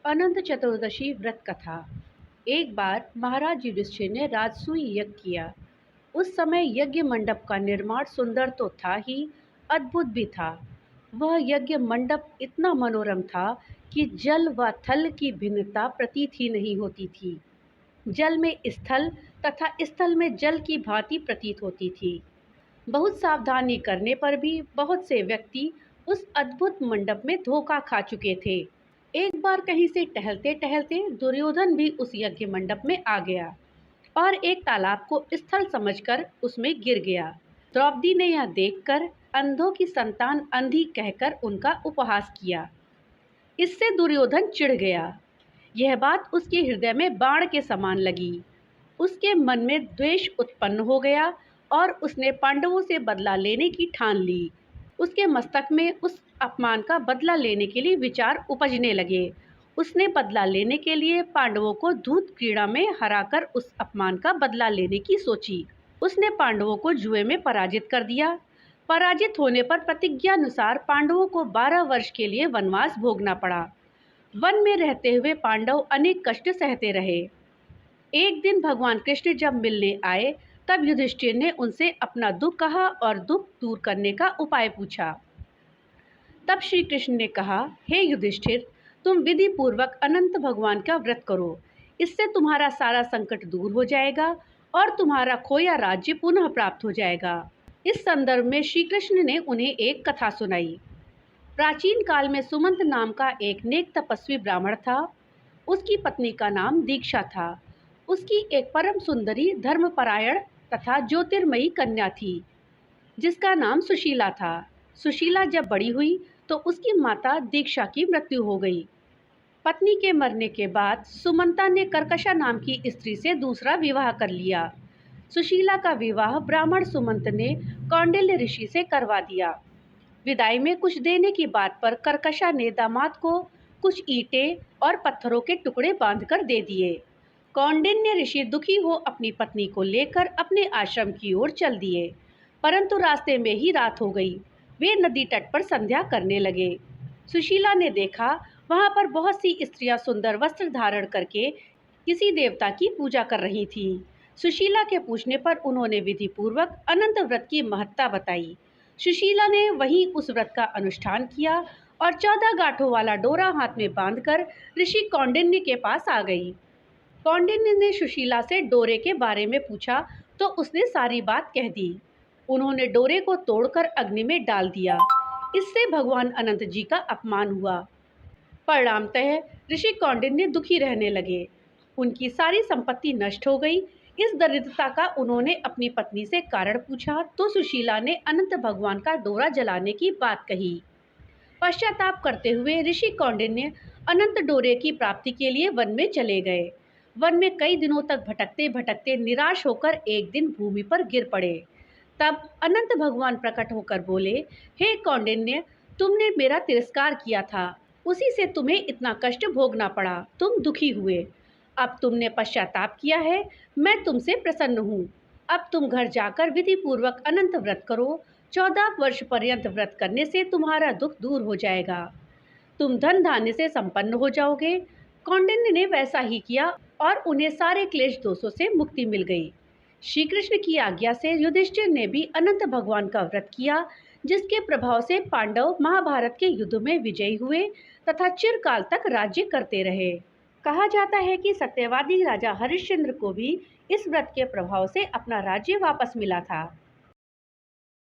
अनंत चतुर्दशी व्रत कथा। एक बार महाराज युधिष्ठिर ने राजसूय यज्ञ किया। उस समय यज्ञ मंडप का निर्माण सुंदर तो था ही, अद्भुत भी था। वह यज्ञ मंडप इतना मनोरम था कि जल व थल की भिन्नता प्रतीत ही नहीं होती थी। जल में स्थल तथा स्थल में जल की भांति प्रतीत होती थी। बहुत सावधानी करने पर भी बहुत से व्यक्ति उस अद्भुत मंडप में धोखा खा चुके थे। एक बार कहीं से टहलते टहलते दुर्योधन भी उस यज्ञ मंडप में आ गया और एक तालाब को स्थल समझकर उसमें गिर गया। द्रौपदी ने यह देखकर अंधों की संतान अंधी कहकर उनका उपहास किया। इससे दुर्योधन चिढ़ गया। यह बात उसके हृदय में बाण के समान लगी। उसके मन में द्वेष उत्पन्न हो गया और उसने पांडवों से बदला लेने की ठान ली। उसके मस्तक में उस अपमान का बदला लेने के लिए विचार उपजने लगे। उसने बदला लेने के लिए पांडवों को धूत क्रीड़ा में हराकर उस अपमान का बदला लेने की सोची। उसने पांडवों को जुए में पराजित कर दिया। पराजित होने पर प्रतिज्ञानुसार पांडवों को 12 वर्ष के लिए वनवास भोगना पड़ा। वन में रहते हुए पांडव अनेक कष्ट सहते रहे। एक दिन भगवान कृष्ण जब मिलने आए तब युधिष्ठिर ने उनसे अपना दुख कहा और दुख दूर करने का उपाय पूछा। तब श्री कृष्ण ने कहा, हे युधिष्ठिर, तुम विधि पूर्वक अनंत भगवान का व्रत करो। इससे तुम्हारा सारा संकट दूर हो जाएगा और तुम्हारा खोया राज्य पुनः प्राप्त हो जाएगा। इस संदर्भ में श्री कृष्ण ने उन्हें एक कथा सुनाई। प्राचीन काल में सुमंत नाम का एक नेक तपस्वी ब्राह्मण था। उसकी पत्नी का नाम दीक्षा था। उसकी एक परम सुंदरी, धर्मपरायण तथा ज्योतिर्मयी कन्या थी जिसका नाम सुशीला था। सुशीला जब बड़ी हुई तो उसकी माता दीक्षा की मृत्यु हो गई। पत्नी के मरने के बाद सुमंता ने कर्कशा नाम की स्त्री से दूसरा विवाह कर लिया। सुशीला का विवाह ब्राह्मण सुमंत ने कौंडिल्य ऋषि से करवा दिया। विदाई में कुछ देने की बात पर कर्कशा ने दामाद को कुछ ईंटें और पत्थरों के टुकड़े बांधकर दे दिए। कौंडिन्य ऋषि दुखी हो अपनी पत्नी को लेकर अपने आश्रम की ओर चल दिए, परंतु रास्ते में ही रात हो गई। वे नदी तट पर संध्या करने लगे। सुशीला ने देखा वहां पर बहुत सी स्त्रियां सुंदर वस्त्र धारण करके किसी देवता की पूजा कर रही थीं। सुशीला के पूछने पर उन्होंने विधि पूर्वक अनंत व्रत की महत्ता बताई। सुशीला ने वहीं उस व्रत का अनुष्ठान किया और 14 गांठों वाला डोरा हाथ में बांधकर ऋषि कौंडिन्य के पास आ गई। कौंडिन्य ने सुशीला से डोरे के बारे में पूछा तो उसने सारी बात कह दी। उन्होंने डोरे को तोड़कर अग्नि में डाल दिया। इससे भगवान अनंत जी का अपमान हुआ। परिणामतः ऋषि कौंडिन्य दुखी रहने लगे। उनकी सारी संपत्ति नष्ट हो गई। इस दरिद्रता का उन्होंने अपनी पत्नी से कारण पूछा तो सुशीला ने अनंत भगवान का डोरा जलाने की बात कही। पश्चाताप करते हुए ऋषि कौंडिन्य अनंत डोरे की प्राप्ति के लिए वन में चले गए। वन में कई दिनों तक भटकते भटकते निराश होकर एक दिन भूमि पर गिर पड़े। तब अनंत भगवान प्रकट होकर बोले, हे कौंडिन्य, तुमने मेरा तिरस्कार किया था, उसी से तुम्हें इतना कष्ट भोगना पड़ा। तुम दुखी हुए। अब तुमने पश्चाताप किया है, मैं तुमसे प्रसन्न हूँ। अब तुम घर जाकर विधि पूर्वक अनंत व्रत करो। 14 वर्ष पर्यंत व्रत करने से तुम्हारा दुख दूर हो जाएगा। तुम धन धान्य से संपन्न हो जाओगे। कौंडिन्य ने वैसा ही किया और उन्हें सारे क्लेश दोषों से मुक्ति मिल गई। श्री कृष्ण की आज्ञा से युधिष्ठिर ने भी अनंत भगवान का व्रत किया, जिसके प्रभाव से पांडव महाभारत के युद्ध में विजयी हुए तथा चिरकाल तक राज्य करते रहे। कहा जाता है कि सत्यवादी राजा हरिश्चंद्र को भी इस व्रत के प्रभाव से अपना राज्य वापस मिला था।